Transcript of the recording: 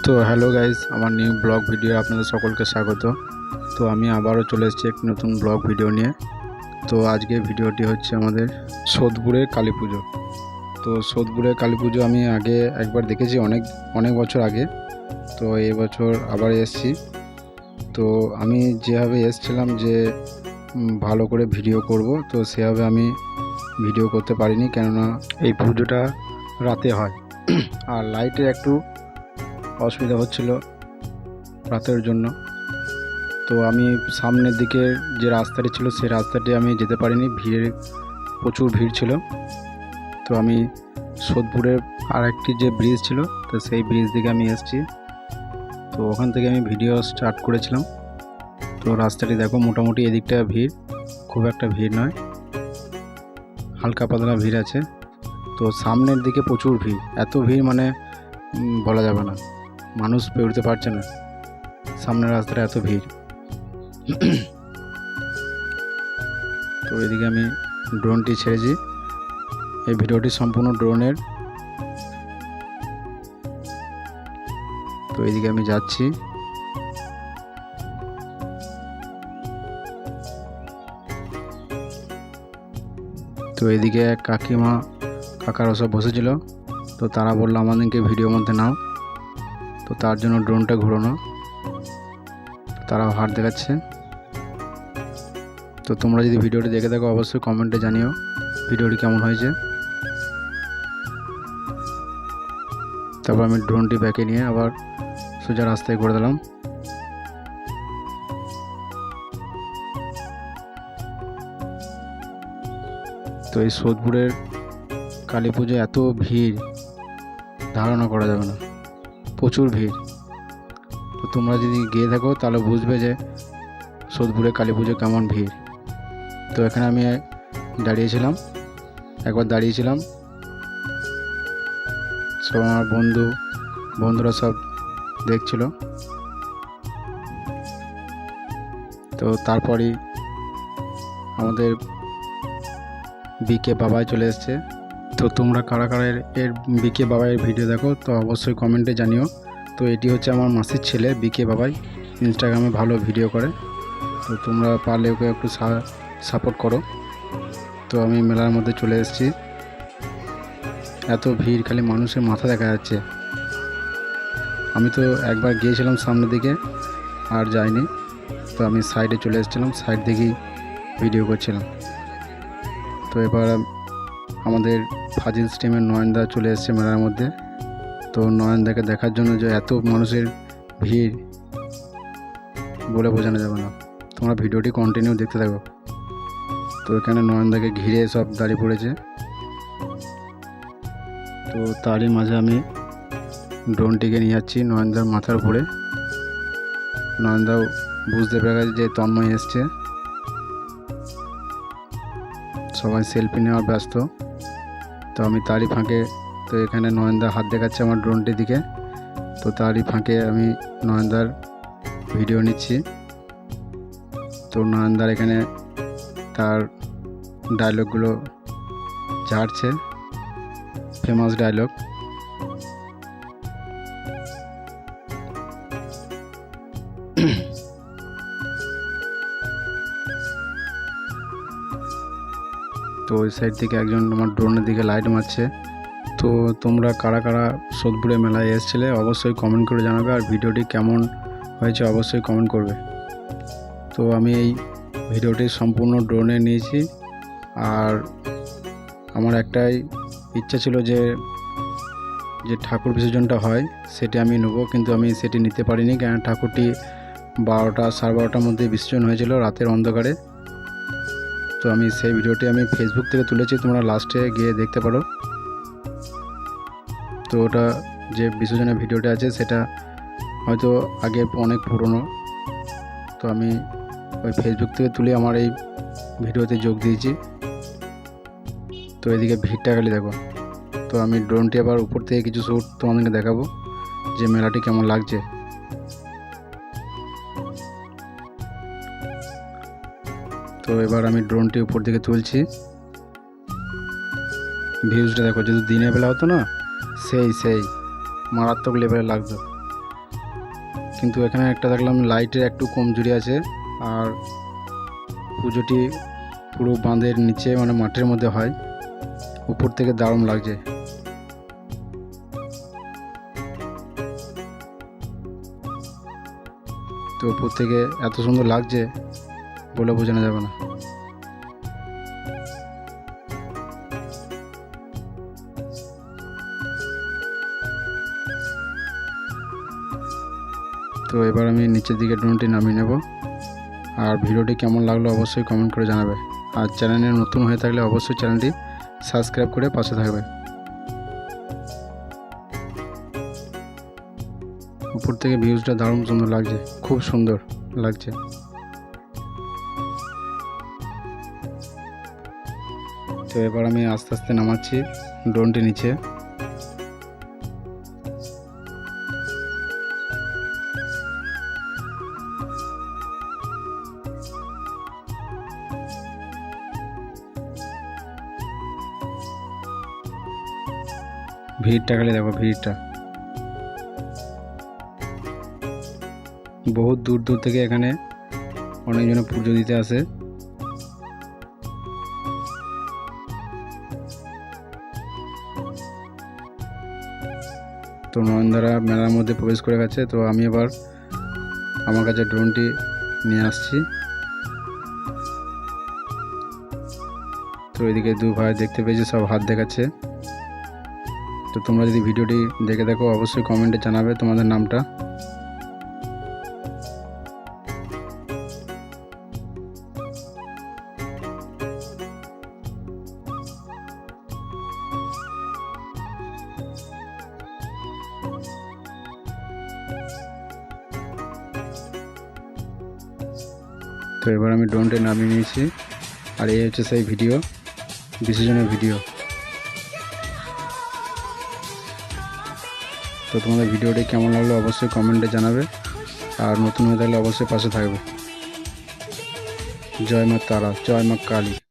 তো hello guys, আমার new blog video আপনাদের সকলকে স্বাগত। তো আমি আবারও চলে এসেছি একটি নতুন ব্লগ ভিডিও নিয়ে। তো আজকে ভিডিওটি হচ্ছে আমাদের সোদপুরের কালী পুজো। তো সোদপুরের কালী পুজো আমি আগে একবার দেখেছি অনেক অনেক বছর আগে। তো এই বছর আবার এসেছি। তো আমি যেভাবে এসেছিলাম যে ভালো করে ভিডিও করব, তো সেভাবে আমি ভিডিও করতে পারিনি, কেননা এই পুজোটা রাতে হয় আর লাইটের একটু অসুবিধা হচ্ছিল রাতের জন্য। তো আমি সামনের দিকে যে রাস্তাটি ছিল সেই রাস্তাটি আমি যেতে পারিনি, প্রচুর ভিড় ছিল। তো আমি সোদপুরের আর একটি যে ব্রিজ ছিল, তো সেই ব্রিজ দিকে আমি এসেছি। তো ওখান থেকে আমি ভিডিও স্টার্ট করেছিলাম। তো রাস্তাটি দেখো, মোটামুটি এদিকটা ভিড়, খুব একটা ভিড় নয়, হালকা পাতলা ভিড় আছে। তো সামনের দিকে প্রচুর ভিড়, এত ভিড় মানে বলা যাবে না, মানুষ পেরোতে পারছে না, সামনের রাস্তাটা এত ভিড়। তো এদিকে আমি ড্রোনটি ছেড়েছি, এই ভিডিওটি সম্পূর্ণ ড্রোনের। তো এদিকে আমি যাচ্ছি। তো এদিকে এক কাকিমা কাকারা সব বসেছিল, তো তারা বললো আমাদেরকে ভিডিওর মধ্যে নাও, তো তার জন্য ড্রোনটা ঘুরানো। তারাও হাত দেখাচ্ছে। তো তোমরা যদি ভিডিওটি দেখে থাকো অবশ্যই কমেন্টে জানিও ভিডিওটি কেমন হয়েছে। তারপর আমি ড্রোনটি ব্যাকে নিয়ে আবার সোজা রাস্তায় করে দিলাম। তো এই সোদপুরের কালী পুজো এত ভিড়, ধারণা করা যাবে না, প্রচুর ভিড়। তো তোমরা যদি গিয়ে থাকো তাহলে বুঝবে যে সোদপুরের কালী পুজো কেমন ভিড়। তো এখানে আমি একবার দাঁড়িয়েছিলাম, সব আমার বন্ধুরা সব দেখছিল। তো তারপরই আমাদের বিকে বাবাই চলে এসছে। তো তোমরা কারা কারা এর বিকে বাবাইয়ের ভিডিও দেখো তো অবশ্যই কমেন্টে জানিও। তো এটি হচ্ছে আমার মাসির ছেলে বিকে বাবাই, ইনস্টাগ্রামে ভালো ভিডিও করে। তো তোমরা পারলে ওকে একটু সাপোর্ট করো। তো আমি মেলার মধ্যে চলে এসেছি, এত ভিড়, খালি মানুষের মাথা দেখা যাচ্ছে। আমি তো একবার গিয়েছিলাম সামনের দিকে, আর যাইনি। তো আমি সাইডে চলে এসেছিলাম, সাইড থেকেই ভিডিও করছিলাম। তো এবার আমাদের ফাজিল স্ট্রিমের নয়নদা চলে এসেছে মেলার মধ্যে। তো নয়নদাকে দেখার জন্য যে এত মানুষের ভিড় বলে বোঝানো যাবে না, তোমরা ভিডিওটি কন্টিনিউ দেখতে থাকো। তো এখানে নয়নদাকে ঘিরে সব দাঁড়িয়ে পড়েছে। তো তারই মাঝে আমি ড্রোনটিকে নিয়ে যাচ্ছি নয়নদার মাথার উপরে। নয়নদাও বুঝতে পেরে গেছে যে তন্ময় এসছে, সবাই সেলফি নেওয়ার ব্যস্ত। তো আমি তারই ফাঁকে, তো এখানে নয়নদা হাত দেখাচ্ছে আমার ড্রোনটির দিকে, তো তারই ফাঁকে আমি নয়নদার ভিডিও নিচ্ছি। তো নয়নদার এখানে তার ডায়লগগুলো ঝাড়ছে, ফেমাস ডায়লগ। তো ওই সাইড থেকে একজন আমার ড্রোনের দিকে লাইট মারছে। তো তোমরা কারা কারা সোদপুরে মেলায় এসেছিলে অবশ্যই কমেন্ট করে জানাবে, আর ভিডিওটি কেমন হয়েছে অবশ্যই কমেন্ট করবে। তো আমি এই ভিডিওটি সম্পূর্ণ ড্রোনে নিয়েছি, আর আমার একটাই ইচ্ছা ছিল যে ঠাকুর বিসর্জনটা হয় সেটি আমি নেব, কিন্তু আমি সেটি নিতে পারিনি, কারণ ঠাকুরটি 12টা সাড়ে 12টার মধ্যে বিসর্জন হয়েছিল রাতের অন্ধকারে। তো আমি সেই ভিডিওটি আমি ফেসবুক থেকে তুলেছি, তোমরা লাস্টে গিয়ে দেখতে পারো। তো ওটা যে বিসর্জনের ভিডিওটা আছে সেটা হয়তো আগে অনেক পুরনো। তো আমি ওই ফেসবুক থেকে তুলে আমার এই ভিডিওতে যোগ দিয়েছি। তো এদিকে ভিড়টা খালি দেখো। তো আমি ড্রোনটি আবার উপর থেকে কিছু শ্যুট তোমাদেরকে দেখাবো যে মেলাটি কেমন লাগছে। তো এবার আমি ড্রোনটি উপর দিকে তুলছি, ভিউজটা দেখো, যদি দিনের বেলা হতো না সেই মারাত্মক লেভেলে লাগতো। কিন্তু এখানে একটা দেখলাম লাইটের একটু কমজোরি আছে। আর পুজোটি পুরো বাঁধের নিচে মানে মাঠের মধ্যে হয়, উপর থেকে দারুণ লাগছে। তো উপর থেকে এত সুন্দর লাগছে বলে বোঝানো যাবে না। তো এবার আমি নিচের দিকে ড্রোনটি নামিয়ে নেব। আর ভিডিওটি কেমন লাগলো অবশ্যই কমেন্ট করে জানাবে। আর চ্যানেলে নতুন হয়ে থাকলে অবশ্যই চ্যানেলটি সাবস্ক্রাইব করে পাশে থাকবে। উপর থেকে ভিউজটা দারুণ সুন্দর লাগছে, খুব সুন্দর লাগছে। তো এবার আমি আস্তে আস্তে নামাচ্ছি ড্রোনটি নিচে। ভিড়টা খালি দেখো, ভিড়টা বহুত দূর দূর থেকে এখানে অনেকজন পুজো দিতে আসে। তো নয়নদারা মেলার মধ্যে প্রবেশ করে গেছে। তো আমি এবার আমার কাছে ড্রোনটি নিয়ে আসছি। তো এদিকে দু ভাই দেখতে পেয়েছে, সব হাত দেখাচ্ছে। তো তোমরা যদি ভিডিওটি দেখে দেখো অবশ্যই কমেন্টে জানাবে তোমাদের নামটা। তো এবার আমি ড্রোনটা নামিয়ে নিয়েছি। আর এই হচ্ছে সেই ভিডিও, বিসর্জনের ভিডিও। তো তোমাদের ভিডিওটি কেমন লাগলো অবশ্যই কমেন্টে জানাবে। আর নতুন হয়ে থাকলে অবশ্যই পাশে থাকবে। জয় মা তারা, জয় মা কালী।